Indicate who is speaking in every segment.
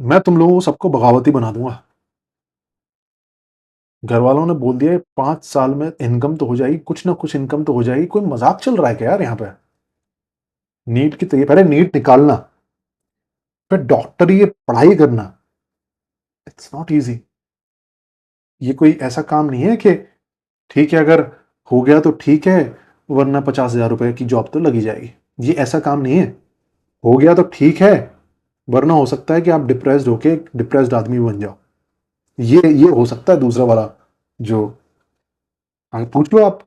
Speaker 1: मैं तुम लोगों को सबको बगावती बना दूंगा। घर वालों ने बोल दिया 5 साल में इनकम तो हो जाएगी, कुछ ना कुछ इनकम तो हो जाएगी। कोई मजाक चल रहा है क्या यार यहाँ पे? नीट की तैयारी, पहले नीट निकालना, फिर डॉक्टरी की पढ़ाई करना। It's not easy. ये कोई ऐसा काम नहीं है कि ठीक है अगर हो गया तो ठीक है, वरना 50,000 रुपए की जॉब तो लगी जाएगी। ये ऐसा काम नहीं है। हो गया तो ठीक है, वरना हो सकता है कि आप डिप्रेस्ड होके एक डिप्रेस्ड आदमी बन जाओ। ये हो सकता है दूसरा वाला। जो आगे पूछ लो आप,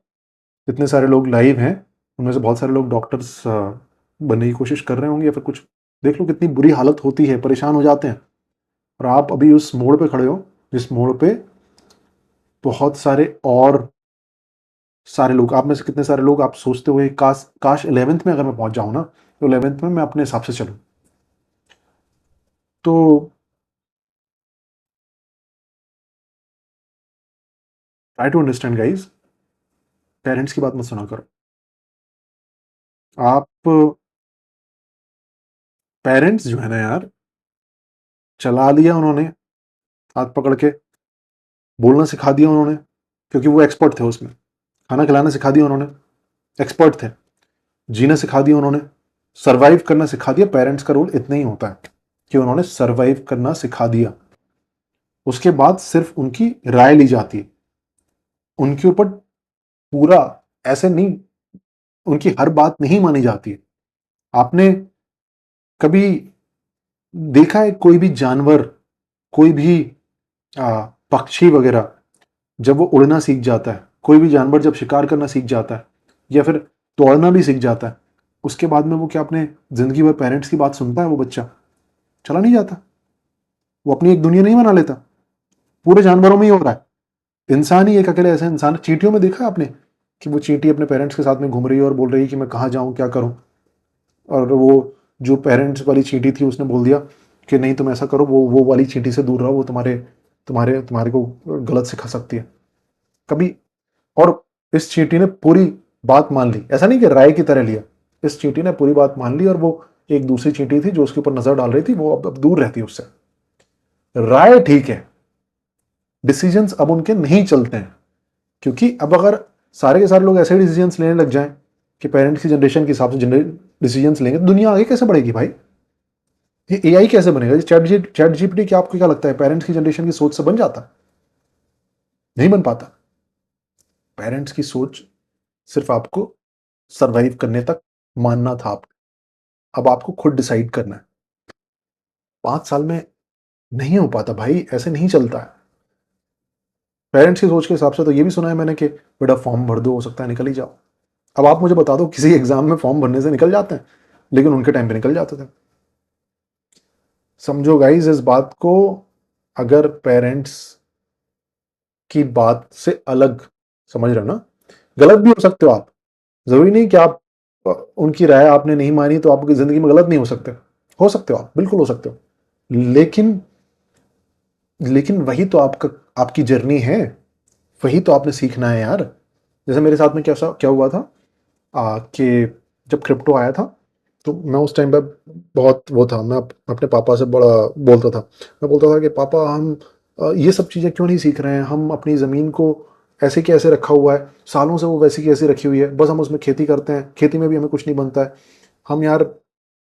Speaker 1: इतने सारे लोग लाइव हैं, उनमें से बहुत सारे लोग डॉक्टर्स बनने की कोशिश कर रहे होंगे या फिर कुछ। देख लो कितनी बुरी हालत होती है, परेशान हो जाते हैं। और आप अभी उस मोड़ पे खड़े हो जिस मोड़ पे बहुत सारे और सारे लोग, आप में से कितने सारे लोग आप सोचते हुए काश काश 11th में अगर मैं पहुंच जाऊं ना, तो 11th में मैं अपने हिसाब से चलूं। तो try to understand guys. Parents की बात मत सुना करो आप। पेरेंट्स जो है ना यार, चला दिया उन्होंने हाथ पकड़ के, बोलना सिखा दिया उन्होंने, क्योंकि वो एक्सपर्ट थे उसमें। खाना खिलाना सिखा दिया उन्होंने, एक्सपर्ट थे। जीना सिखा दिया उन्होंने, सरवाइव करना सिखा दिया। पेरेंट्स का रोल इतना ही होता है कि उन्होंने सरवाइव करना सिखा दिया। उसके बाद सिर्फ उनकी राय ली जाती है, उनके ऊपर पूरा ऐसे नहीं, उनकी हर बात नहीं मानी जाती है। आपने कभी देखा है कोई भी जानवर, कोई भी पक्षी वगैरह जब वो उड़ना सीख जाता है, कोई भी जानवर जब शिकार करना सीख जाता है या फिर दौड़ना भी सीख जाता है, उसके बाद में वो क्या अपने जिंदगी भर पेरेंट्स की बात सुनता है? वो बच्चा चला नहीं जाता, वो अपनी एक दुनिया नहीं बना लेता। पूरे जानवरों में ही हो रहा है। इंसान ही एक अकेले ऐसा इंसान, चींटियों में देखा है आपने कि वो चींटी अपने पेरेंट्स के साथ में घूम रही है और बोल रही है कि मैं कहाँ जाऊँ, क्या करूँ। और वो जो पेरेंट्स वाली चींटी थी उसने बोल दिया कि नहीं तुम ऐसा करो, वो वाली चींटी से दूर रहो, वो तुम्हारे तुम्हारे तुम्हारे को गलत सिखा सकती है कभी। और इस चींटी ने पूरी बात मान ली, ऐसा नहीं कि राय की तरह लिया। इस चींटी ने पूरी बात मान ली और वो एक दूसरी चींटी थी जो उसके ऊपर नजर डाल रही थी, वो अब दूर रहती है उससे। राय ठीक है, डिसीजंस अब उनके नहीं चलते हैं। क्योंकि अब अगर सारे के सारे लोग ऐसे डिसीजंस लेने लग जाएं कि पेरेंट्स की जनरेशन के हिसाब से डिसीजंस लेंगे, तो दुनिया आगे कैसे बढ़ेगी भाई? ये एआई कैसे बनेगा? चैट जीपीटी क्या आपको क्या लगता है पेरेंट्स की जनरेशन की सोच से बन जाता? नहीं बन पाता। पेरेंट्स की सोच सिर्फ आपको सरवाइव करने तक मानना था। आप अब आपको खुद डिसाइड करना है। 5 साल में नहीं हो पाता भाई, ऐसे नहीं चलता है। पेरेंट्स की सोच के हिसाब से तो ये भी सुना है मैंने कि बेटा फॉर्म भर दो, हो सकता है निकल ही जाओ। अब आप मुझे बता दो किसी एग्जाम में फॉर्म भरने से निकल जाते हैं? लेकिन उनके टाइम पे निकल जाते थे। समझो गाइज इस बात को। अगर पेरेंट्स की बात से अलग समझ रहे हो ना, गलत भी हो सकते हो आप। जरूरी नहीं कि आप उनकी राय आपने नहीं मानी तो आपकी जिंदगी में गलत नहीं हो सकते हो आप, बिल्कुल हो सकते हो। लेकिन लेकिन वही तो आपका आपकी जर्नी है, वही तो आपने सीखना है यार। जैसे मेरे साथ में कैसा क्या हुआ था कि जब क्रिप्टो आया था, तो मैं उस टाइम पे बहुत वो था, मैं अपने पापा से बड़ा बोलता था। मैं बोलता था कि पापा हम ये सब चीज़ें क्यों नहीं सीख रहे हैं? हम अपनी ज़मीन को ऐसे की ऐसे रखा हुआ है, सालों से वो वैसी की ऐसी रखी हुई है, बस हम उसमें खेती करते हैं, खेती में भी हमें कुछ नहीं बनता है। हम यार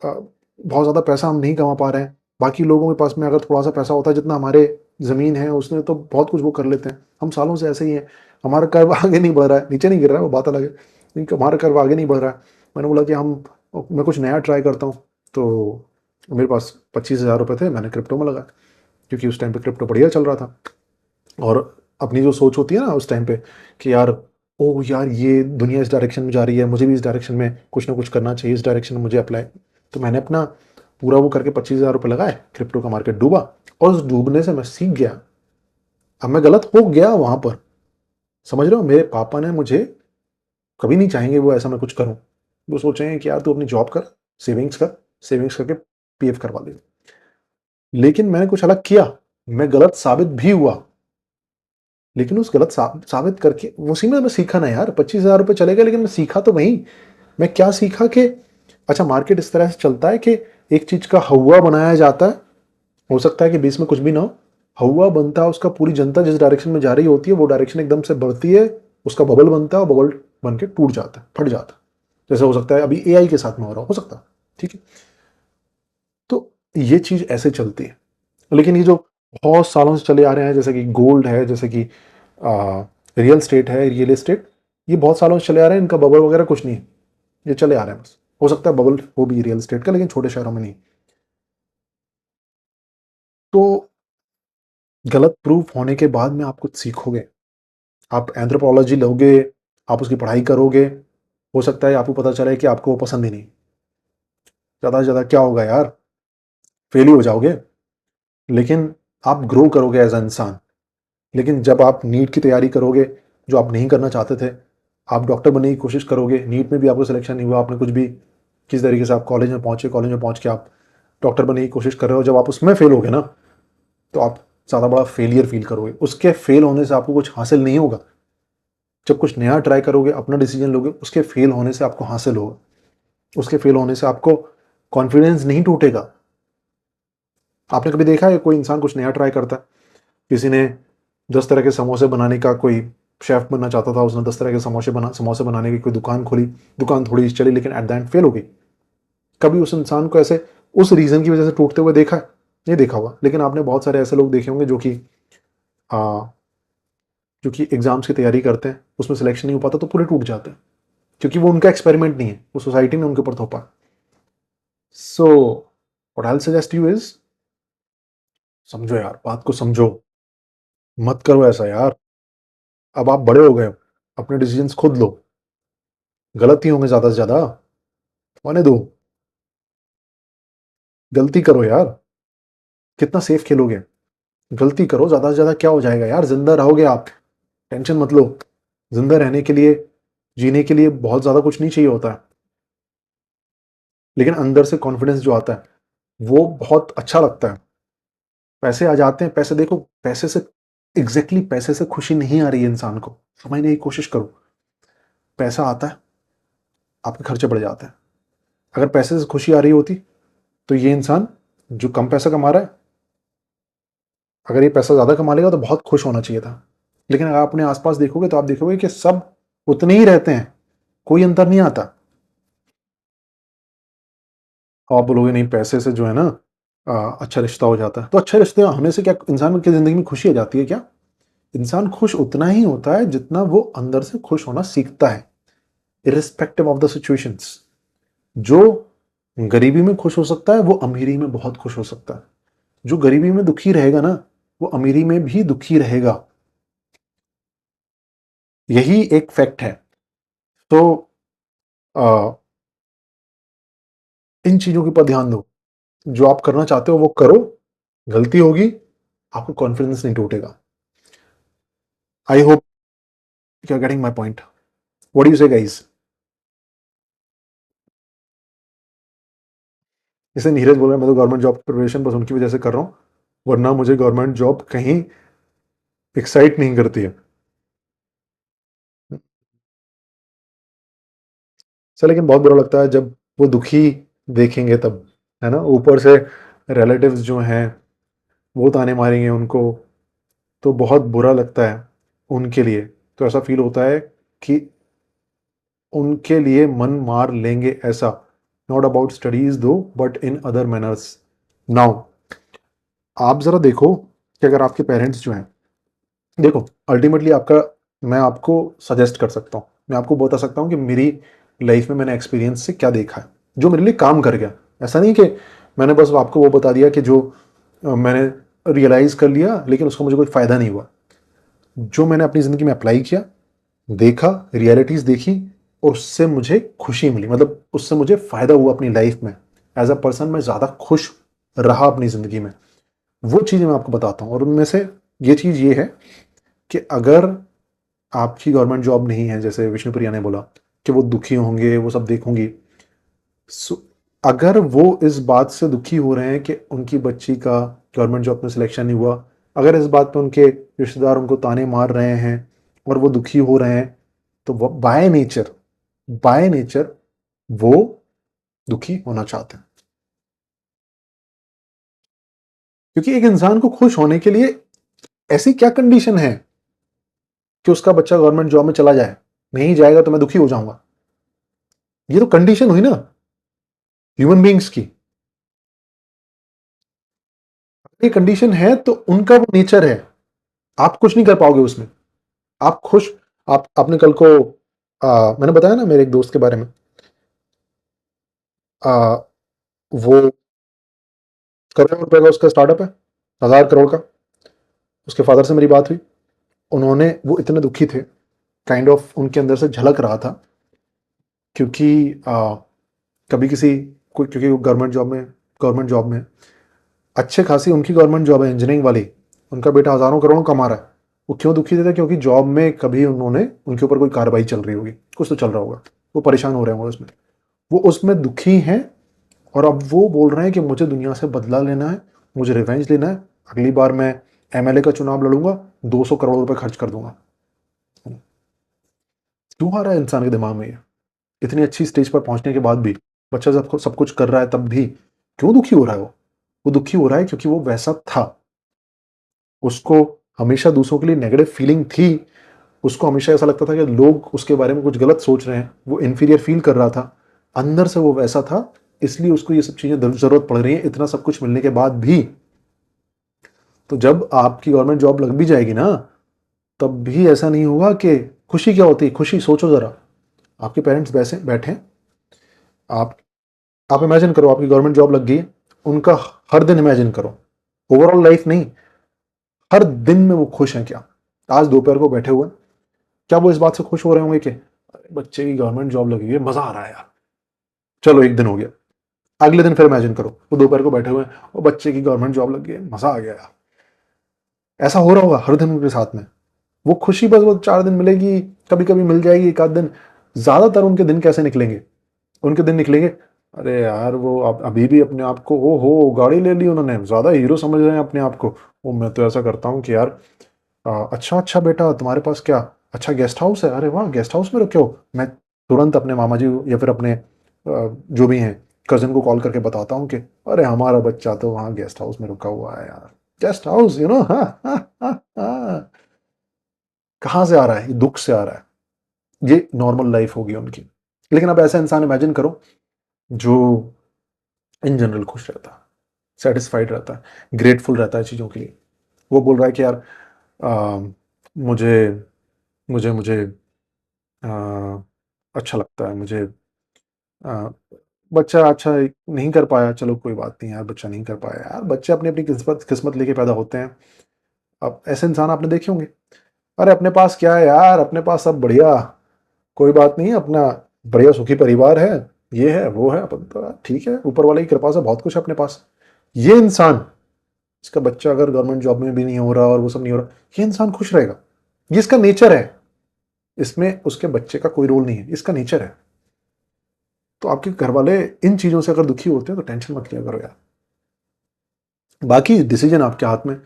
Speaker 1: बहुत ज़्यादा पैसा हम नहीं कमा पा रहे हैं। बाकी लोगों के पास में अगर थोड़ा सा पैसा होता है जितना हमारे ज़मीन है उसने, तो बहुत कुछ वो कर लेते हैं। हम सालों से ऐसे ही हैं, हमारा कर्व आगे नहीं बढ़ रहा है, नीचे नहीं गिर रहा है, वो बात अलग है, लेकिन हमारा कर्व आगे नहीं बढ़ रहा है। मैंने बोला कि मैं कुछ नया ट्राई करता हूँ। तो मेरे पास 25,000 रुपये थे, मैंने क्रिप्टो में लगाया, क्योंकि उस टाइम पे क्रिप्टो बढ़िया चल रहा था। और अपनी जो सोच होती है ना उस टाइम पे कि यार ओ यार ये दुनिया इस डायरेक्शन में जा रही है, मुझे भी इस डायरेक्शन में कुछ ना कुछ करना चाहिए, इस डायरेक्शन में मुझे अप्लाई। तो मैंने अपना पूरा वो करके 25,000 रुपये लगाए, क्रिप्टो का मार्केट डूबा, और उस डूबने से मैं सीख गया। अब मैं गलत हो गया वहां पर, समझ रहे हो? मेरे पापा ने मुझे कभी नहीं चाहेंगे वो ऐसा मैं कुछ करूं। वो सोचेंगे कि यार तू अपनी जॉब कर, सेविंग्स कर, सेविंग्स करके पीएफ करवा दे। लेकिन मैंने कुछ अलग किया, मैं गलत साबित भी हुआ। लेकिन उस गलत साबित करके उसी में मैं सीखा ना यार। 25,000 रुपये चले गए, लेकिन मैं सीखा तो वही। मैं क्या सीखा कि अच्छा मार्केट इस तरह से चलता है कि एक चीज का हवा बनाया जाता है, हो सकता है कि बीच में कुछ भी ना हो, हवा बनता है उसका, पूरी जनता जिस डायरेक्शन में जा रही होती है वो डायरेक्शन एकदम से बढ़ती है, उसका बबल बनता है और बबल बन के टूट जाता है, फट जाता है। जैसे हो सकता है अभी एआई के साथ में हो सकता है। ठीक है, तो ये चीज ऐसे चलती है। लेकिन ये जो बहुत सालों से चले आ रहे हैं, जैसे कि गोल्ड है, जैसे कि रियल स्टेट है, रियल एस्टेट, ये बहुत सालों से चले आ रहे हैं, इनका बबल वगैरह कुछ नहीं है, ये चले आ रहे हैं बस। हो सकता है बबल हो भी रियल एस्टेट का, लेकिन छोटे शहरों में नहीं। तो गलत प्रूफ होने के बाद में आप कुछ सीखोगे, आप एंथ्रोपोलॉजी लोगे, आप उसकी पढ़ाई करोगे, हो सकता है आपको पता चले कि आपको वो पसंद ही नहीं। ज़्यादा से ज़्यादा क्या होगा यार, फेल ही हो जाओगे, लेकिन आप ग्रो करोगे एज अ इंसान। लेकिन जब आप नीट की तैयारी करोगे, जो आप नहीं करना चाहते थे, आप डॉक्टर बनने की कोशिश करोगे, नीट में भी आपको सिलेक्शन नहीं हुआ, आपने कुछ भी किस तरीके से आप कॉलेज में पहुंचे, कॉलेज में पहुंच के आप डॉक्टर बनने की कोशिश कर रहे हो, जब आप उसमें फेल होगे ना, तो आप ज़्यादा बड़ा फेलियर फील करोगे। उसके फेल होने से आपको कुछ हासिल नहीं होगा। जब कुछ नया ट्राई करोगे, अपना डिसीजन लोगे, उसके फेल होने से आपको हासिल होगा। उसके फेल होने से आपको कॉन्फिडेंस नहीं टूटेगा। आपने कभी देखा है कोई इंसान कुछ नया ट्राई करता है, किसी ने 10 तरह के समोसे बनाने का, कोई शेफ बनना चाहता था, उसने 10 तरह के समोसे बनाने की कोई दुकान खोली, दुकान थोड़ी चली, लेकिन एट द एंड फेल हो गई। कभी उस इंसान को ऐसे उस रीजन की वजह से टूटते हुए देखा है? नहीं देखा हुआ। लेकिन आपने बहुत सारे ऐसे लोग देखे होंगे जो कि एग्जाम्स की तैयारी करते हैं, उसमें सिलेक्शन नहीं हो पाता तो पूरे टूट जाते हैं, क्योंकि वो उनका एक्सपेरिमेंट नहीं है, वो सोसाइटी ने उनके ऊपर थोपा। So what I suggest you is, समझो यार, बात को समझो, मत करो ऐसा यार। अब आप बड़े हो गए हो, अपने डिसीजंस खुद लो। गलत ही होंगे ज्यादा से ज्यादा, होने दो। गलती करो यार, कितना सेफ खेलोगे? गलती करो, ज्यादा से ज्यादा क्या हो जाएगा यार, जिंदा रहोगे आप, टेंशन मत लो। जिंदा रहने के लिए, जीने के लिए बहुत ज्यादा कुछ नहीं चाहिए होता है, लेकिन अंदर से कॉन्फिडेंस जो आता है वो बहुत अच्छा लगता है। पैसे आ जाते हैं, पैसे देखो, पैसे से पैसे से खुशी नहीं आ रही है इंसान को, समझने की कोशिश करो। पैसा आता है, आपके खर्चे बढ़ जाते हैं। अगर पैसे से खुशी आ रही होती तो ये इंसान जो कम पैसा कमा रहा है, अगर ये पैसा ज्यादा कमा लेगा तो बहुत खुश होना चाहिए था। लेकिन अगर आप अपने आसपास देखोगे तो आप देखोगे कि सब उतने ही रहते हैं, कोई अंतर नहीं आता। आप बोलोगे नहीं, पैसे से जो है ना अच्छा रिश्ता हो जाता है, तो अच्छे रिश्ते होने से क्या इंसान की जिंदगी में खुशी आ जाती है क्या? इंसान खुश उतना ही होता है जितना वो अंदर से खुश होना सीखता है, इरिस्पेक्टिव ऑफ द सिचुएशंस। जो गरीबी में खुश हो सकता है वो अमीरी में बहुत खुश हो सकता है। जो गरीबी में दुखी रहेगा ना, वो अमीरी में भी दुखी रहेगा। यही एक फैक्ट है। तो इन चीजों के ऊपर ध्यान दो, जो आप करना चाहते हो वो करो। गलती होगी, आपको कॉन्फिडेंस नहीं टूटेगा। I hope you are getting my point. What do you say guys? जैसे नीरज बोल रहा है, मैं तो गवर्नमेंट जॉब की प्रिपरेशन बस उनकी वजह से कर रहा हूँ, वरना मुझे गवर्नमेंट जॉब कहीं एक्साइट नहीं करती है। सर लेकिन बहुत बुरा लगता है जब वो दुखी देखेंगे तब, है ना, ऊपर से रिलेटिव्स जो हैं वो ताने मारेंगे उनको, तो बहुत बुरा लगता है उनके लिए। तो ऐसा फील होता है कि उनके लिए मन मार लेंगे ऐसा। नॉट अबाउट स्टडीज दो, but in other manners. Now आप जरा देखो कि अगर आपके पेरेंट्स जो हैं, देखो अल्टीमेटली आपका, मैं आपको सजेस्ट कर सकता हूँ, मैं आपको बता सकता हूँ कि मेरी लाइफ में मैंने एक्सपीरियंस से क्या देखा है जो मेरे लिए काम कर गया। ऐसा नहीं कि मैंने बस आपको वो बता दिया कि जो मैंने रियलाइज कर लिया लेकिन उसका मुझे कोई फायदा नहीं हुआ। जो मैंने अपनी जिंदगी में अप्लाई किया, देखा, रियलिटीज देखी, और उससे मुझे खुशी मिली, मतलब उससे मुझे फायदा हुआ अपनी लाइफ में। एज अ पर्सन मैं ज्यादा खुश रहा अपनी जिंदगी में। वो चीजें मैं आपको बताता हूँ, और उनमें से ये चीज ये है कि अगर आपकी गवर्नमेंट जॉब नहीं है, जैसे विष्णुप्रिया ने बोला कि वो दुखी होंगे, वो सब देखूंगी, अगर वो इस बात से दुखी हो रहे हैं कि उनकी बच्ची का गवर्नमेंट जॉब में सिलेक्शन नहीं हुआ, अगर इस बात पे उनके रिश्तेदार उनको ताने मार रहे हैं और वो दुखी हो रहे हैं, तो वो बाय नेचर वो दुखी होना चाहते हैं। क्योंकि एक इंसान को खुश होने के लिए ऐसी क्या कंडीशन है कि उसका बच्चा गवर्नमेंट जॉब में चला जाए, नहीं जाएगा तो मैं दुखी हो जाऊंगा? ये तो कंडीशन हुई ना ह्यूमन बींग्स की। ये कंडीशन है तो उनका वो नेचर है, आप कुछ नहीं कर पाओगे उसमें। आप खुश, आपने कल को मैंने बताया ना मेरे एक दोस्त के बारे में, आ, वो करोड़ों रुपए का उसका स्टार्टअप है, 1000 करोड़ का। उसके फादर से मेरी बात हुई, उन्होंने, वो इतने दुखी थे, काइंड ऑफ उनके अंदर से झलक रहा था, क्योंकि कभी किसी कोई, क्योंकि वो गवर्नमेंट जॉब में अच्छे खासी उनकी गवर्नमेंट जॉब है इंजीनियरिंग वाली, उनका बेटा हज़ारों करोड़ों कमा रहा है। वो क्यों दुखी थे? क्योंकि जॉब में कभी उन्होंने, उनके ऊपर कोई कार्रवाई चल रही होगी, कुछ तो चल रहा होगा, वो परेशान हो रहे होंगे उसमें, वो उसमें दुखी हैं। और अब वो बोल रहे हैं कि मुझे दुनिया से बदला लेना है, मुझे रिवेंज लेना है, अगली बार मैं एमएलए का चुनाव लड़ूंगा, 200 करोड़ रुपए खर्च कर दूंगा। क्यों आ रहा है इंसान के दिमाग में ये? इतनी अच्छी स्टेज पर पहुंचने के बाद भी, बच्चा जब सब कुछ कर रहा है तब भी क्यों दुखी हो रहा है? वो दुखी हो रहा है क्योंकि वो वैसा था, उसको हमेशा दूसरों के लिए नेगेटिव फीलिंग थी, उसको हमेशा ऐसा लगता था कि लोग उसके बारे में कुछ गलत सोच रहे हैं, वो इन्फीरियर फील कर रहा था, अंदर से वो वैसा था, इसलिए उसको ये सब चीजें जरूरत पड़ रही है इतना सब कुछ मिलने के बाद भी। तो जब आपकी गवर्नमेंट जॉब लग भी जाएगी ना, तब भी ऐसा नहीं होगा कि खुशी क्या होती है। खुशी सोचो जरा, आपके पेरेंट्स वैसे बैठे हैं, आप आप इमेजिन करो आपकी गवर्नमेंट जॉब लग गई, उनका हर दिन इमेजिन करो, ओवरऑल लाइफ नहीं, हर दिन में वो खुश हैं क्या? आज दोपहर को बैठे हुए, क्या वो इस बात से खुश हो रहे होंगे कि अरे बच्चे की गवर्नमेंट जॉब लगी है, मजा आ रहा है यार, चलो एक दिन हो गया। अगले दिन फिर इमेजिन करो वो दोपहर को बैठे हुए हैं, वो बच्चे की गवर्नमेंट जॉब लग गई है, मजा आ गया यार। ऐसा हो रहा होगा हर दिन उनके साथ में। वो खुशी बस वो 4 दिन मिलेगी, कभी कभी मिल जाएगी एक आध दिन, ज्यादातर उनके दिन कैसे निकलेंगे? उनके दिन निकलेंगे, अरे यार वो अभी भी अपने आप को, ओ हो गाड़ी ले ली उन्होंने, ज्यादा हीरो समझ रहे हैं अपने आप को। वो मैं तो ऐसा करता हूँ कि यार अच्छा अच्छा बेटा तुम्हारे पास क्या अच्छा गेस्ट हाउस है, अरे वाह गेस्ट हाउस में रुके हो। मैं तुरंत अपने मामा जी या फिर अपने जो भी हैं कजिन को कॉल करके बताता हूँ कि अरे हमारा बच्चा तो वहाँ गेस्ट हाउस में रुका हुआ है यार, गेस्ट हाउस यू नो। हाँ हाँ हाँ हाँ। कहाँ से आ रहा है? ये दुख से आ रहा है, ये नॉर्मल लाइफ होगी उनकी। लेकिन अब ऐसा इंसान इमेजिन करो जो इन जनरल खुश रहता है, सेटिस्फाइड रहता है, ग्रेटफुल रहता है चीज़ों के लिए। वो बोल रहा है कि यार आ, मुझे मुझे मुझे आ, अच्छा लगता है मुझे, आ, बच्चा अच्छा नहीं कर पाया, चलो कोई बात नहीं यार, बच्चा नहीं कर पाया यार, बच्चे अपनी अपनी किस्मत किस्मत लेके पैदा होते हैं। अब ऐसे इंसान आपने देखे होंगे, अरे अपने पास क्या है यार, अपने पास सब बढ़िया, कोई बात नहीं, अपना बढ़िया सुखी परिवार है, ये है वो है, अपन तो ठीक है, ऊपर वाले की कृपा से बहुत कुछ है अपने पास। ये इंसान, इसका बच्चा अगर गवर्नमेंट जॉब में भी नहीं हो रहा और वो सब नहीं हो रहा, ये इंसान खुश रहेगा, ये इसका नेचर है, इसमें उसके बच्चे का कोई रोल नहीं है, इसका नेचर है। तो आपके घर वाले इन चीजों से अगर दुखी होते हैं तो टेंशन मत लिया करो यार, बाकी डिसीजन आपके हाथ में।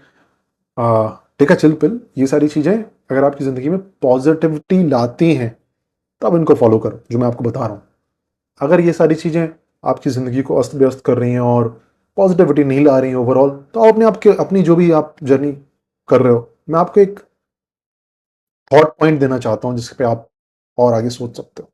Speaker 1: टेक अ चिल पिल, ये सारी चीजें अगर आपकी जिंदगी में पॉजिटिविटी लाती हैं तब इनको फॉलो करो जो मैं आपको बता रहा हूं। अगर ये सारी चीजें आपकी जिंदगी को अस्त व्यस्त कर रही हैं और पॉजिटिविटी नहीं ला रही हैं ओवरऑल, तो आप अपनी जो भी आप जर्नी कर रहे हो, मैं आपको एक थॉट पॉइंट देना चाहता हूं जिस पे आप और आगे सोच सकते हो।